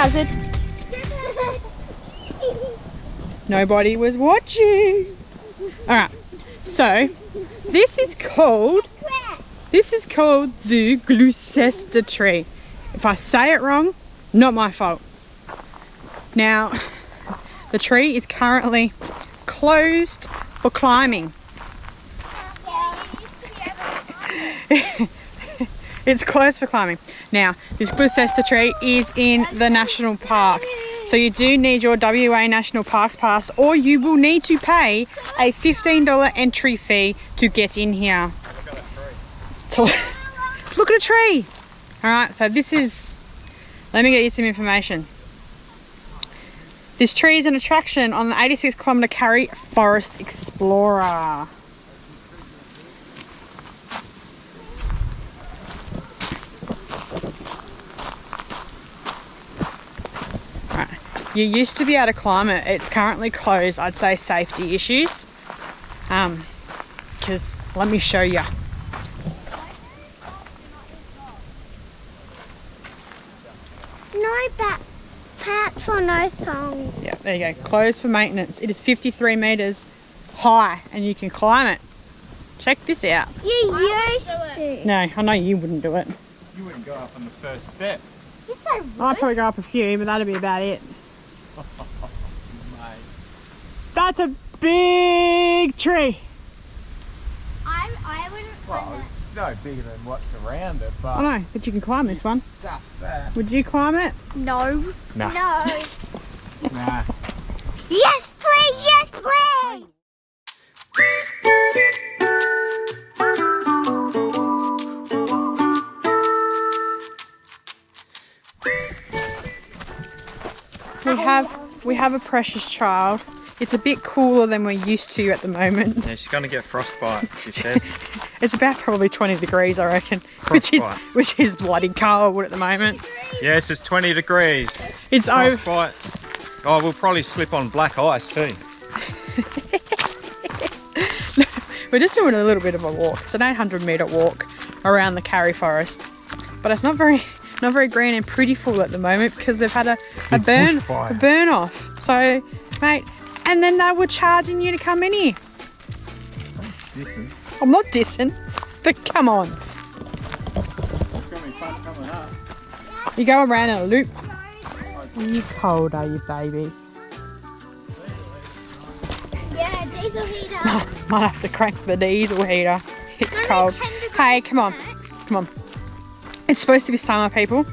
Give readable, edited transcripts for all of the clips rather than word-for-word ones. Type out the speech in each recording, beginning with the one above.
hazard. Nobody was watching. Alright, so this is called the Gloucester tree. If I say it wrong, not my fault. Now, the tree is currently closed for climbing. It's closed for climbing. Now, this Gloucester tree is in the national park. So you do need your WA National Parks Pass, or you will need to pay a $15 entry fee to get in here. To look at a tree. Alright, so this is, let me get you some information. This tree is an attraction on the 86-kilometre Carry Forest Explorer. You used to be able to climb it. It's currently closed. I'd say safety issues. Because let me show you. No backpacks or no thongs. Yeah, there you go. Closed for maintenance. It is 53 metres high and you can climb it. Check this out. You used to. No, I know you wouldn't do it. You wouldn't go up on the first step. Yes, I would. I'd probably go up a few, but that'd be about it. Mate. That's a big tree. I wouldn't. Well, it's no bigger than what's around it, but... I know, but you can climb this one. Stuff that. Would you climb it? No. Nah. No. Nah. Yes, please. Yes, please. We have a precious child. It's a bit cooler than we're used to at the moment. Yeah, she's going to get frostbite, she says. It's about probably 20 degrees, I reckon, which is bloody cold at the moment. Yes, it's 20 degrees. It's frostbite. Oh, we'll probably slip on black ice too. We're just doing a little bit of a walk. It's an 800-metre walk around the Carry Forest, but it's not very green and pretty full at the moment because they've had a burn off. So, mate, and then they were charging you to come in here. Dissing. I'm not dissing, but come on. It's going to be fun coming up. You go around in a loop. Are you cold, are you, baby? Yeah, diesel heater. Might have to crank the diesel heater. It's cold. Hey, come on. Come on. It's supposed to be summer, people.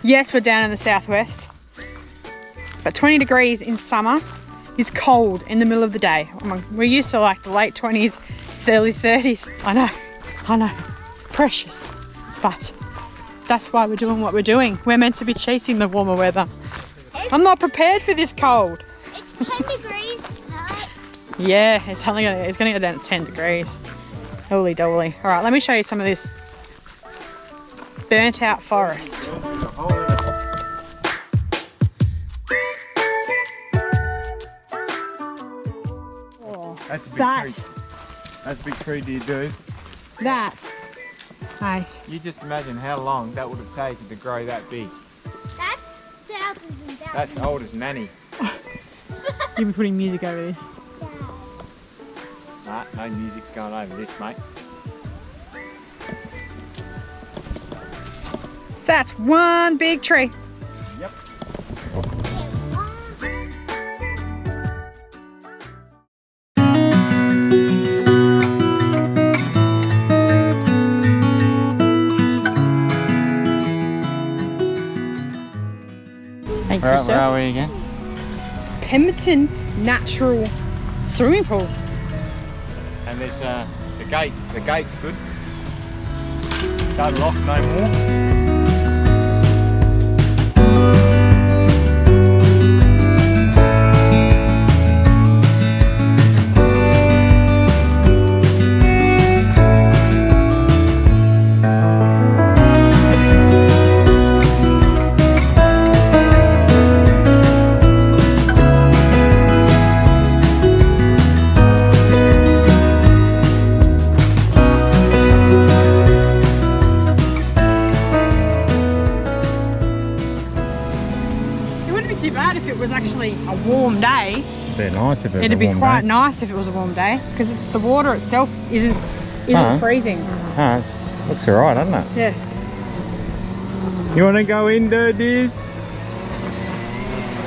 Yes, we're down in the southwest. But 20 degrees in summer is cold in the middle of the day. We're used to like the late 20s, early 30s. I know. Precious. But that's why we're doing what we're doing. We're meant to be chasing the warmer weather. I'm not prepared for this cold. It's 10 degrees tonight. Yeah, it's gonna go down to 10 degrees. Holy dolly. All right, let me show you some of this burnt out forest. That's a big That. tree. That's a big tree, dear dude. That. Nice. You just imagine how long that would have taken to grow that big. That's thousands and thousands. That's old as Nanny. You'll be putting music over this. Nah, no music's going over this, mate. That's one big tree. Yep. Thank you, Alright, where sir. are we again? Pemberton Natural Swimming Pool. And there's the gate. The gate's good. Don't lock no more. was actually a warm day, It'd be nice if it was it'd a be warm quite day. nice if it was a warm day, because the water itself isn't freezing. Ah, looks alright, doesn't it? Yeah. You want to go in there, dears?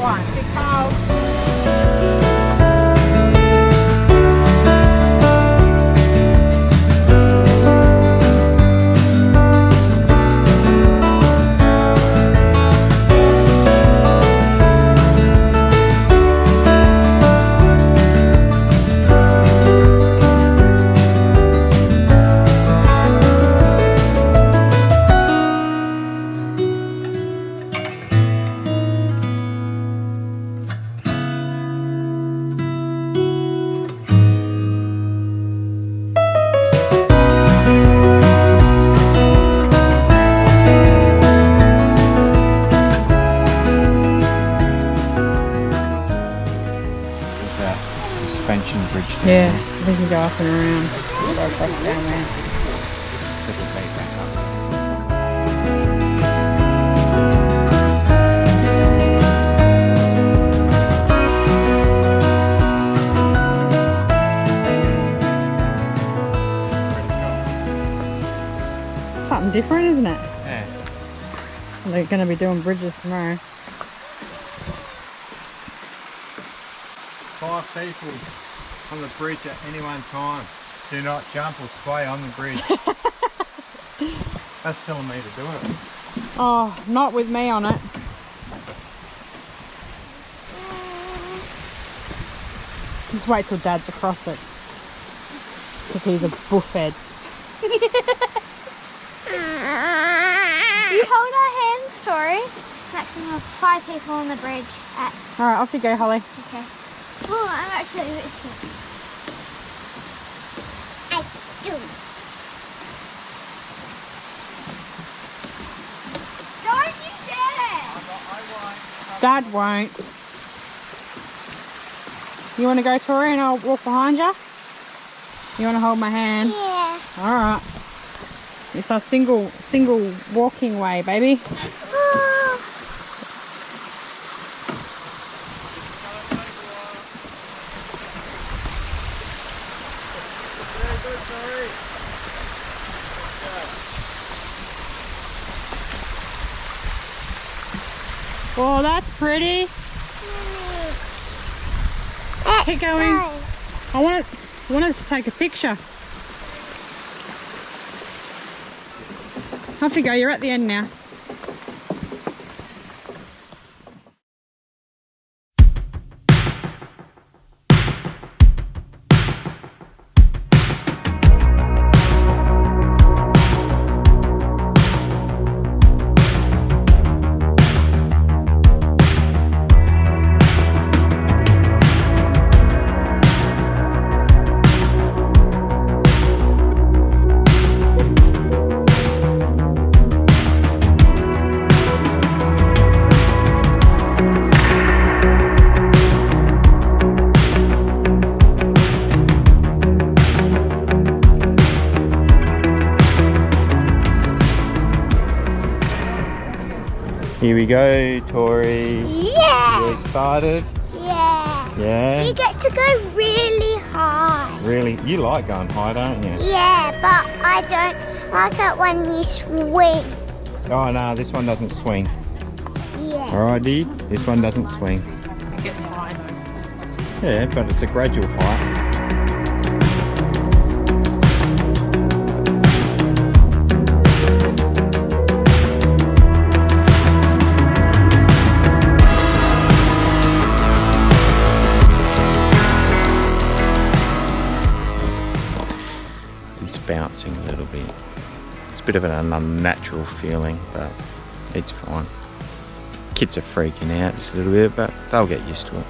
One, big cold. Suspension bridge. Yeah, we can go up and around. We'll go across down there. Something different, isn't it? Yeah. They're going to be doing bridges tomorrow. 5 people on the bridge at any one time. Do not jump or sway on the bridge. That's telling me to do it. Oh, not with me on it. Just wait till Dad's across it. Because he's a buffhead. You hold our hands, Tori. Maximum of 5 people on the bridge at... Alright, off you go, Holly. Okay. Oh, I'm actually a bit sick. I do. Don't you dare! Dad won't. You want to go, Tori, and I'll walk behind you? You want to hold my hand? Yeah. Alright. It's a single walking way, baby. Oh. Oh, that's pretty. Keep going. I wanted to take a picture. Off you go, you're at the end now. Here we go, Tori. Yeah. You excited? Yeah. Yeah? You get to go really high. Really? You like going high, don't you? Yeah, but I don't like it when you swing. Oh no, this one doesn't swing. Yeah. Alright, dude? This one doesn't swing. It gets high. Yeah, but it's a gradual height. It's bouncing a little bit. It's a bit of an unnatural feeling, but it's fine. Kids are freaking out just a little bit, but they'll get used to it.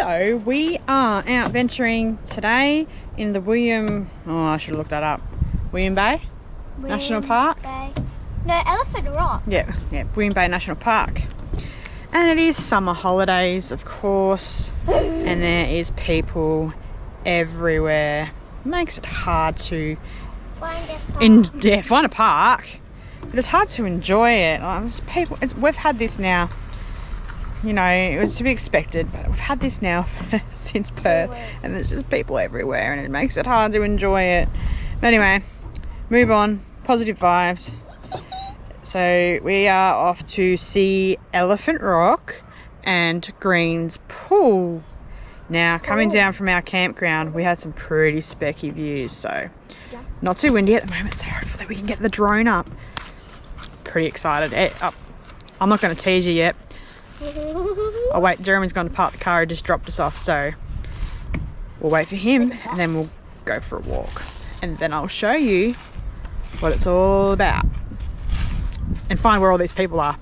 So we are out venturing today in the I should have looked that up. William Bay National Park. No, Elephant Rock. Yeah, William Bay National Park. And it is summer holidays, of course, and there is people everywhere. Makes it hard to find a park, but it's hard to enjoy it. There's people. We've had this now. You know, it was to be expected, but we've had this now since Perth, and there's just people everywhere, and it makes it hard to enjoy it. But anyway, move on. Positive vibes. So we are off to see Elephant Rock and Green's Pool. Now, coming down from our campground, we had some pretty specky views, so not too windy at the moment, so hopefully we can get the drone up. Pretty excited. I'm not going to tease you yet. Oh wait, Jeremy's going to park the car. He just dropped us off, so we'll wait for him and then we'll go for a walk. And then I'll show you what it's all about. And find where all these people are.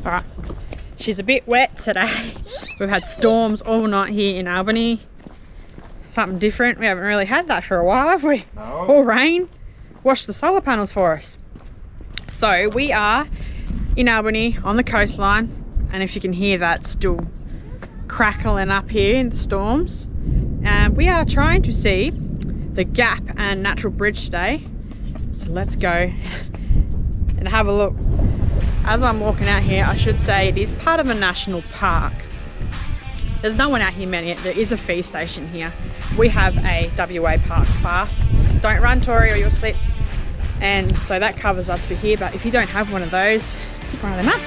Alright, she's a bit wet today. We've had storms all night here in Albany. Something different. We haven't really had that for a while, have we? No. Or rain. Washed the solar panels for us. So we are in Albany on the coastline, and if you can hear that still crackling up here in the storms. And we are trying to see the Gap and Natural Bridge today. So let's go and have a look. As I'm walking out here, I should say it is part of a national park. There's no one out here many. There is a fee station here. We have a WA Parks pass. Don't run, Tori, or you'll slip. And so that covers us for here, but if you don't have one of those, pick one of them up.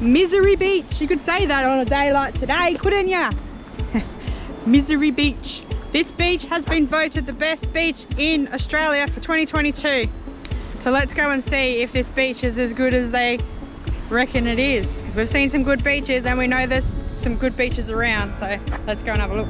Misery Beach. You could say that on a day like today, couldn't ya? Misery Beach. This beach has been voted the best beach in Australia for 2022. So let's go and see if this beach is as good as they reckon it is. Because we've seen some good beaches and we know there's some good beaches around. So let's go and have a look.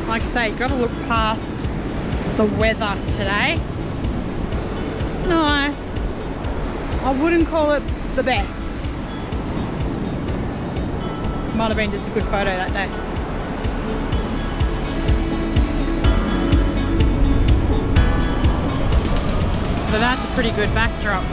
Like I say, got to look past the weather today. It's nice. I wouldn't call it the best. Might have been just a good photo that day. So that's a pretty good backdrop.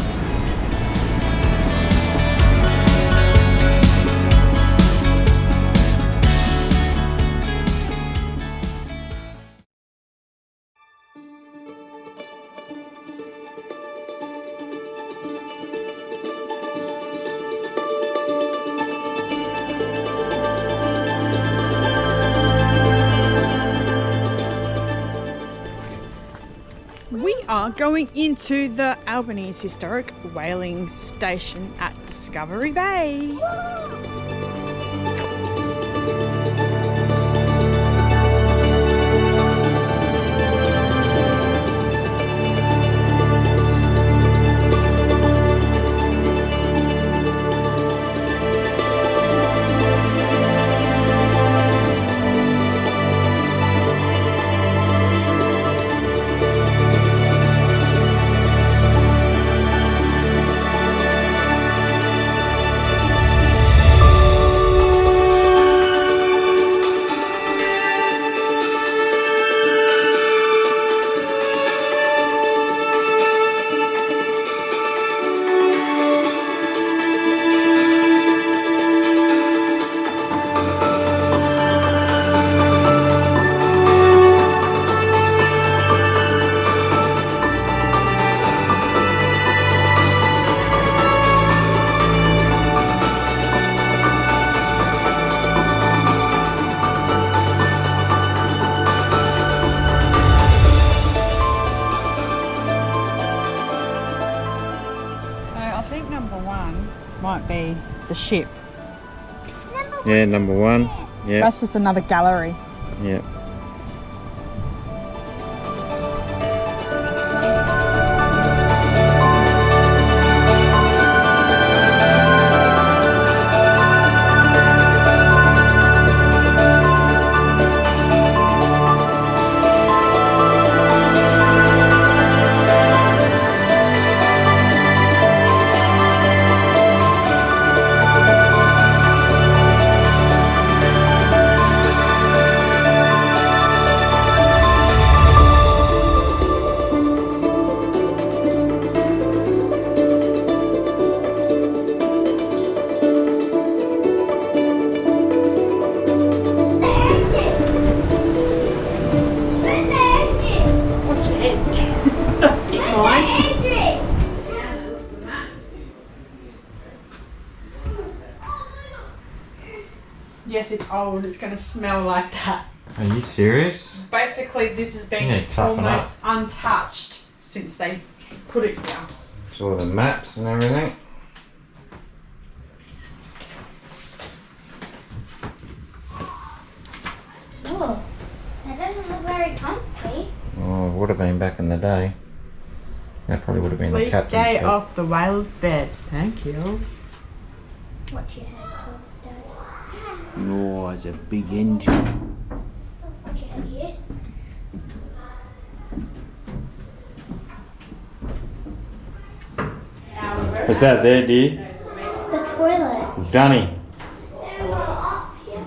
We are going into the Albany's historic whaling station at Discovery Bay. Might be the ship. Yeah, number one. Yeah. That's just another gallery. Yeah. Yes, it's old. It's going to smell like that. Are you serious? Basically, this has been Yeah, toughen almost up. untouched since they put it here. It's all the maps and everything. Oh, that doesn't look very comfy. Oh, it would have been back in the day. That probably would have been the Please captain's stay bed. off the whale's bed. Thank you. Watch your head, Dad. Oh, it's a big engine. Watch your head here. What's that there, dear? The toilet. Dunny. Up here.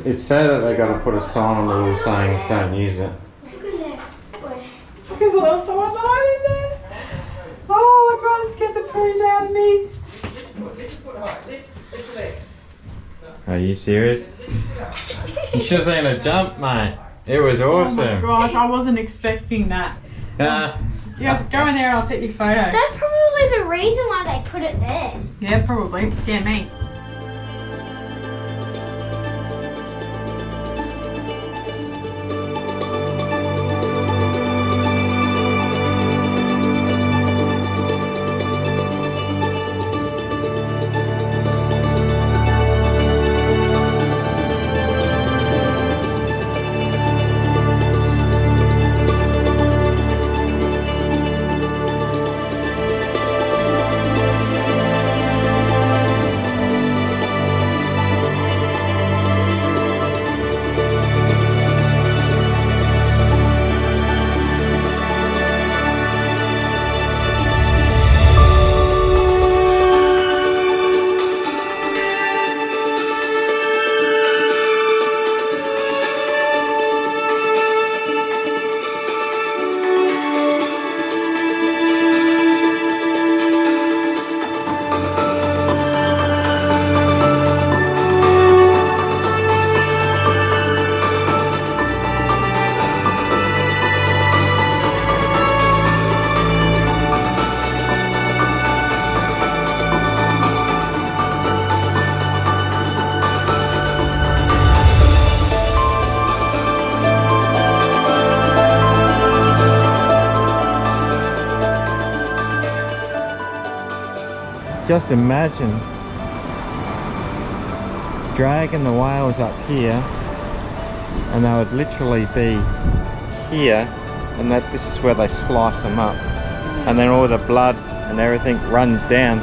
It's so that they got to put a sign on the wall saying don't use it. Look at that. Where? Because there was someone lying in there. Oh my god, it scared the poos out of me. Are you serious? You should have seen her jump, mate. It was awesome. Oh my gosh, I wasn't expecting that. You guys go in there and I'll take your photo. That's probably the reason why they put it there. Yeah, probably. To scare me. Just imagine dragging the whales up here, and they would literally be here, and that this is where they slice them up, and then all the blood and everything runs down.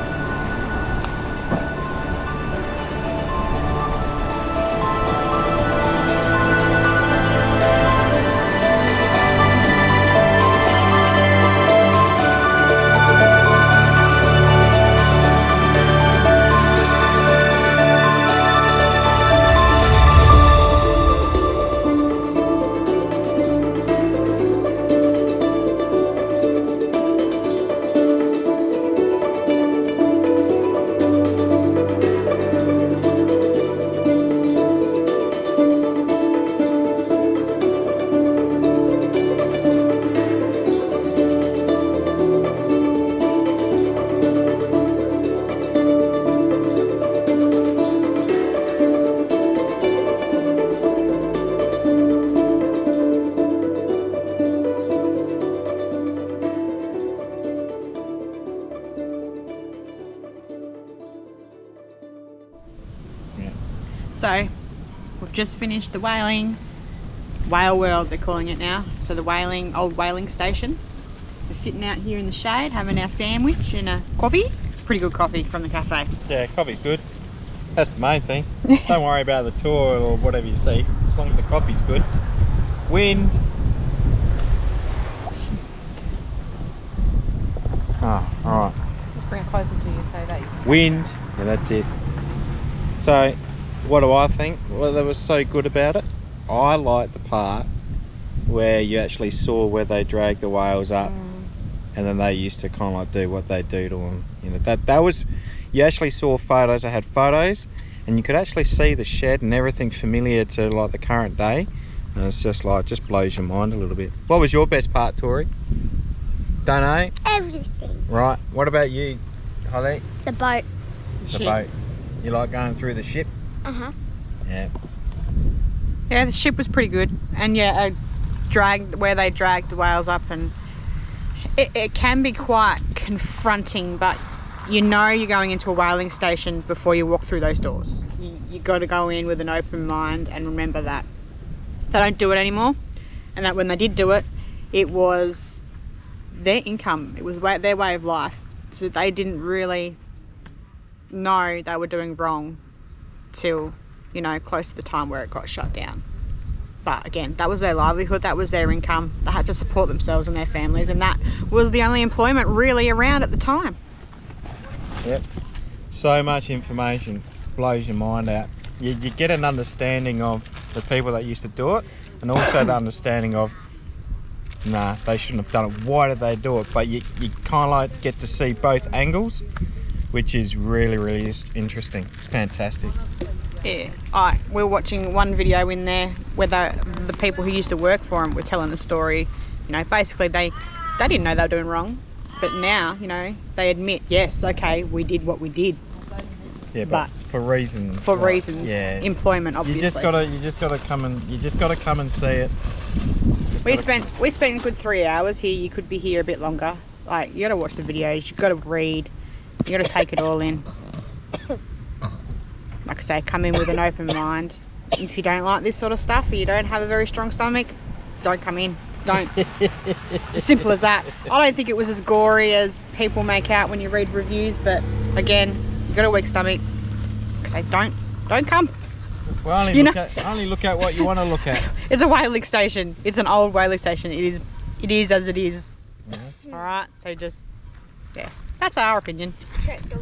So we've just finished the whaling, whale world they're calling it now. So the old whaling station. We're sitting out here in the shade having our sandwich and a coffee. Pretty good coffee from the cafe. Yeah, coffee's good. That's the main thing. Don't worry about the tour or whatever you see, as long as the coffee's good. Wind. Oh, alright. Just bring it closer to you so that you can... Wind. Yeah, that's it. So, what do I think? Well, that was so good about it. I like the part where you actually saw where they dragged the whales up, and then they used to kind of like do what they do to them. You know, that was, you actually saw photos. I had photos, and you could actually see the shed and everything familiar to like the current day, and it's just like, just blows your mind a little bit. What was your best part, Tori? Don't know. Everything. Right. What about you, Holly? The boat. The boat. You like going through the ship? Uh-huh. Yeah. Yeah, the ship was pretty good. And yeah, where they dragged the whales up, and it can be quite confronting, but you know you're going into a whaling station before you walk through those doors. You got to go in with an open mind and remember that they don't do it anymore, and that when they did do it, it was their income. It was their way of life. So they didn't really know they were doing wrong till, you know, close to the time where it got shut down. But again, that was their livelihood, that was their income. They had to support themselves and their families, and that was the only employment really around at the time. Yep. So much information, blows your mind out. You get an understanding of the people that used to do it, and also the understanding of nah, they shouldn't have done it. Why did they do it? But you kind of like get to see both angles, which is really, really interesting. It's fantastic. Yeah, we're watching one video in there where the people who used to work for them were telling the story. You know, basically they didn't know they were doing wrong, but now, you know, they admit, yes, okay, we did what we did. Yeah, but for reasons. For reasons. Yeah. Employment, obviously. You just gotta come and see it. We spent a good 3 hours here. You could be here a bit longer. Like, you gotta watch the videos, you gotta read, you gotta take it all in. Like I say, come in with an open mind. If you don't like this sort of stuff, or you don't have a very strong stomach, don't come in. Don't. Simple as that. I don't think it was as gory as people make out when you read reviews, but again, you got a weak stomach. Like I say, don't come. Well, only look at what you want to look at. It's a whaling station. It's an old whaling station. It is as it is. Yeah. All right. So just, yeah, that's our opinion.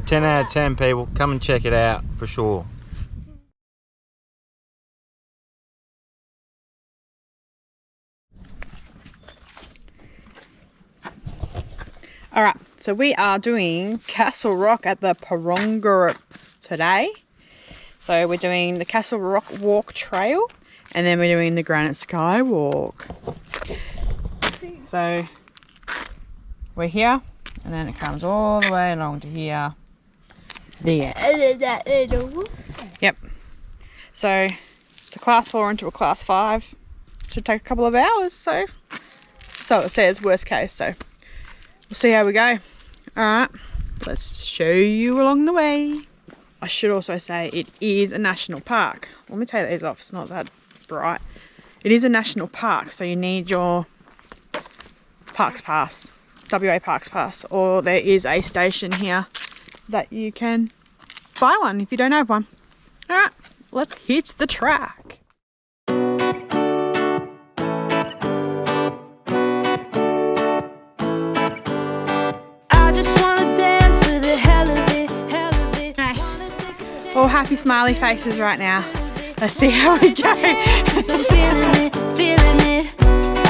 10 out of 10, people. Come and check it out for sure. All right, so we are doing Castle Rock at the Parongarups today. So we're doing the Castle Rock Walk Trail, and then we're doing the Granite Skywalk. So we're here, and then it comes all the way along to here. There. Yep. So it's a class 4 into a class 5. Should take a couple of hours, so it says, worst case, so we'll see how we go. Alright, let's show you along the way. I should also say it is a national park. Let me take these off, it's not that bright. It is a national park, so you need your Parks Pass, WA Parks Pass, or there is a station here that you can buy one if you don't have one. Alright, let's hit the track. All happy smiley faces right now. Let's see how we go. I'm feeling it.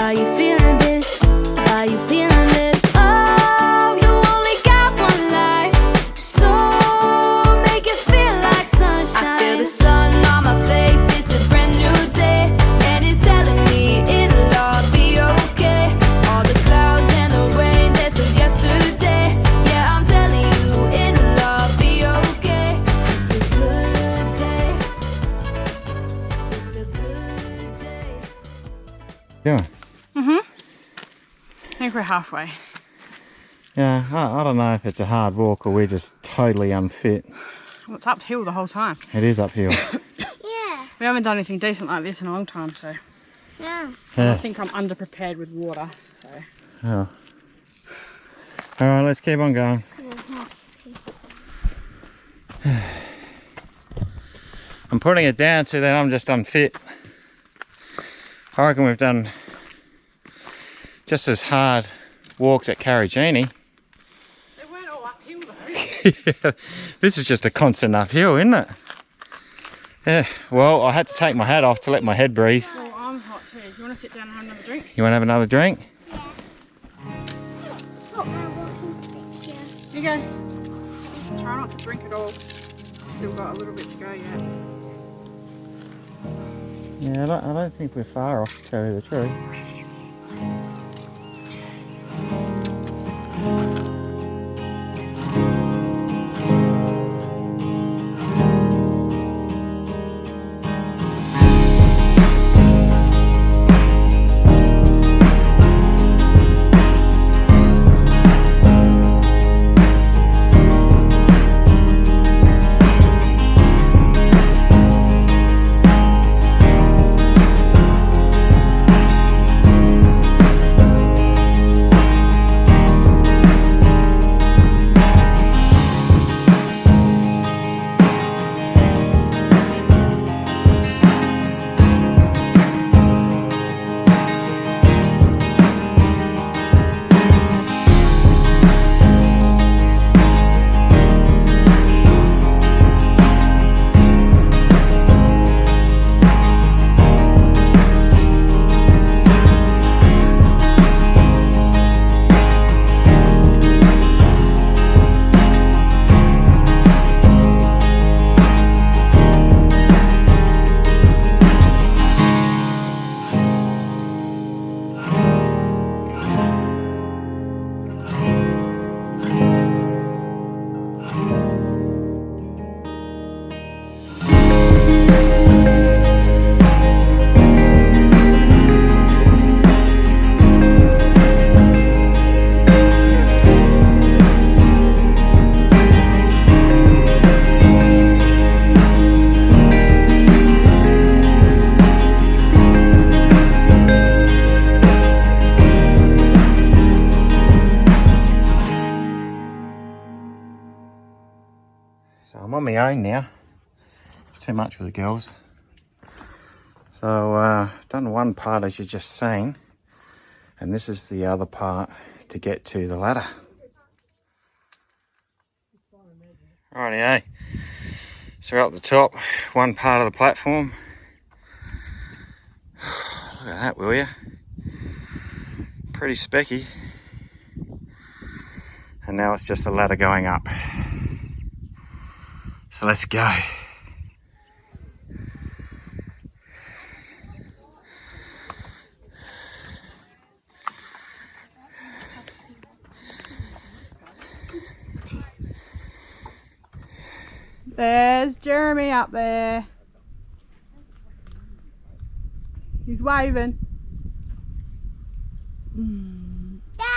Are you feeling this? Are you feeling this? Oh, you only got one life, so make it feel like sunshine. I feel the sun on my face, it's a brand new day, and it's telling me it'll all be okay. All the clouds and the rain, that's of yesterday. Yeah, I'm telling you, it'll all be okay. It's a good day. It's a good day. Yeah. I think we're halfway. Yeah, I don't know if it's a hard walk or we're just totally unfit. Well, it's uphill the whole time. It is uphill. Yeah. We haven't done anything decent like this in a long time, so Yeah. I Yeah. think I'm underprepared with water. So Oh. Alright, let's keep on going. I'm putting it down so that I'm just unfit. I reckon we've done just as hard walks at Carragini. they weren't all uphill though. Yeah, this is just a constant uphill, isn't it? Yeah, well, I had to take my hat off to let my head breathe. Well, I'm hot too. You want to sit down and have another drink? You want to have another drink? Yeah. Oh, my walking stick here. Here you go. Try not to drink it all. Still got a little bit to go yet. Yeah, I don't think we're far off, to tell you the truth. own now. It's too much for the girls. So done one part as you just seen, and this is the other part to get to the ladder. Rightio. So we're up the top, one part of the platform. Look at that, will you? Pretty specky. And now it's just the ladder going up. So let's go. There's Jeremy up there. He's waving. Daddy!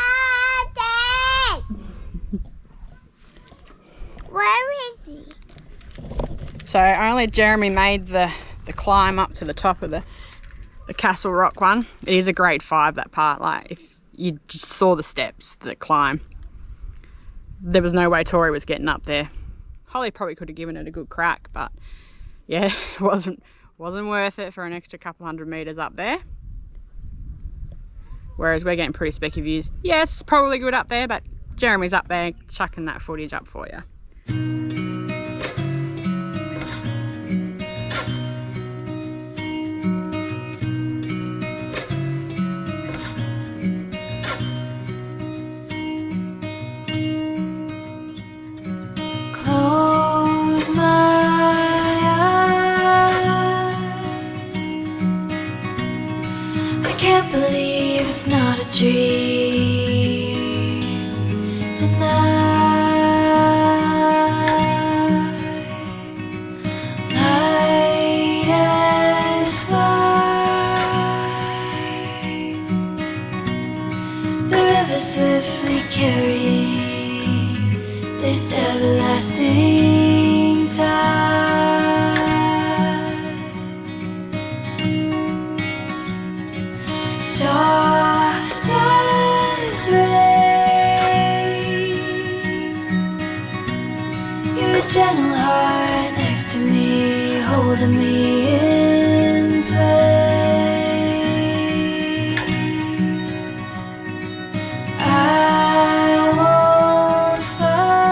Where is he? So only Jeremy made the climb up to the top of the Castle Rock one. It is a grade 5, that part. Like, if you just saw the steps that climb, there was no way Tori was getting up there. Holly probably could have given it a good crack, but yeah, it wasn't worth it for an extra couple 100 meters up there. Whereas we're getting pretty specky views. Yes, probably good up there, but Jeremy's up there chucking that footage up for you. Close my eyes. I can't believe it's not a dream tonight. Light as fire, the river swiftly carrying this everlasting tide. Soft as rain, your gentle heart next to me, holding me in place. I won't fight.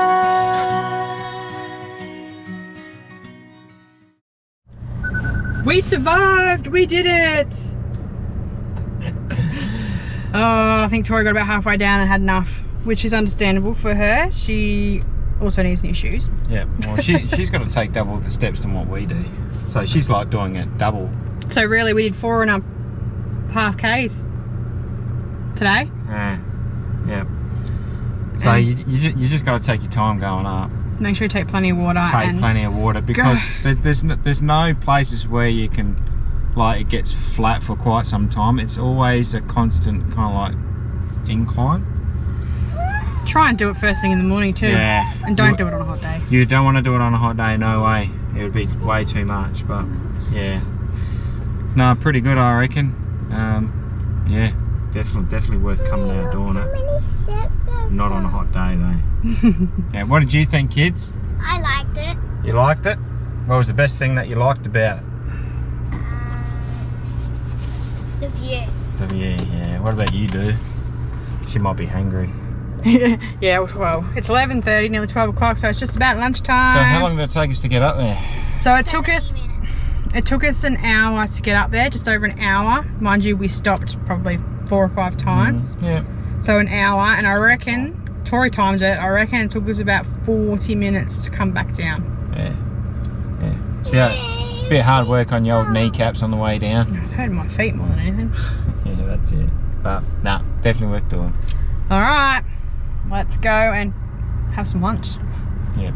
We survived! We did it! Oh, I think Tori got about halfway down and had enough, which is understandable for her. She also needs new shoes. Yeah, well, she's got to take double the steps than what we do. So she's like doing it double. So really, we did 4.5 Ks today. Yeah. So you just got to take your time going up. Make sure you take plenty of water. Take plenty of water, because there's no places where you can, like, it gets flat for quite some time. It's always a constant kind of like incline. Try and do it first thing in the morning too. Yeah. And don't do it on a hot day. You don't want to do it on a hot day, no way. It would be way too much, but yeah. No, pretty good, I reckon. Yeah, definitely worth coming out doing it. Not on a hot day though. Yeah, what did you think, kids? I liked it. You liked it? What was the best thing that you liked about it? The view. The view, yeah. What about you, Do? She might be hungry. Yeah, well, it's 11:30, nearly 12 o'clock, so it's just about lunchtime. So how long did it take us to get up there? So it took us an hour to get up there, just over an hour. Mind you, we stopped probably 4 or 5 times. Yeah. So an hour, and I reckon, Tori timed it, I reckon it took us about 40 minutes to come back down. Yeah. So yeah, a bit of hard work on your old kneecaps on the way down. It's hurting my feet more than anything. Yeah, that's it. But nah, definitely worth doing. All right, let's go and have some lunch. Yeah.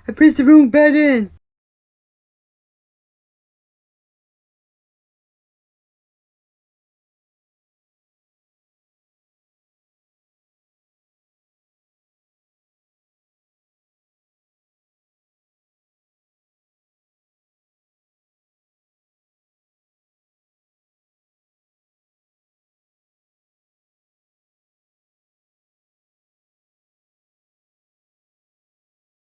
I pressed the wrong button.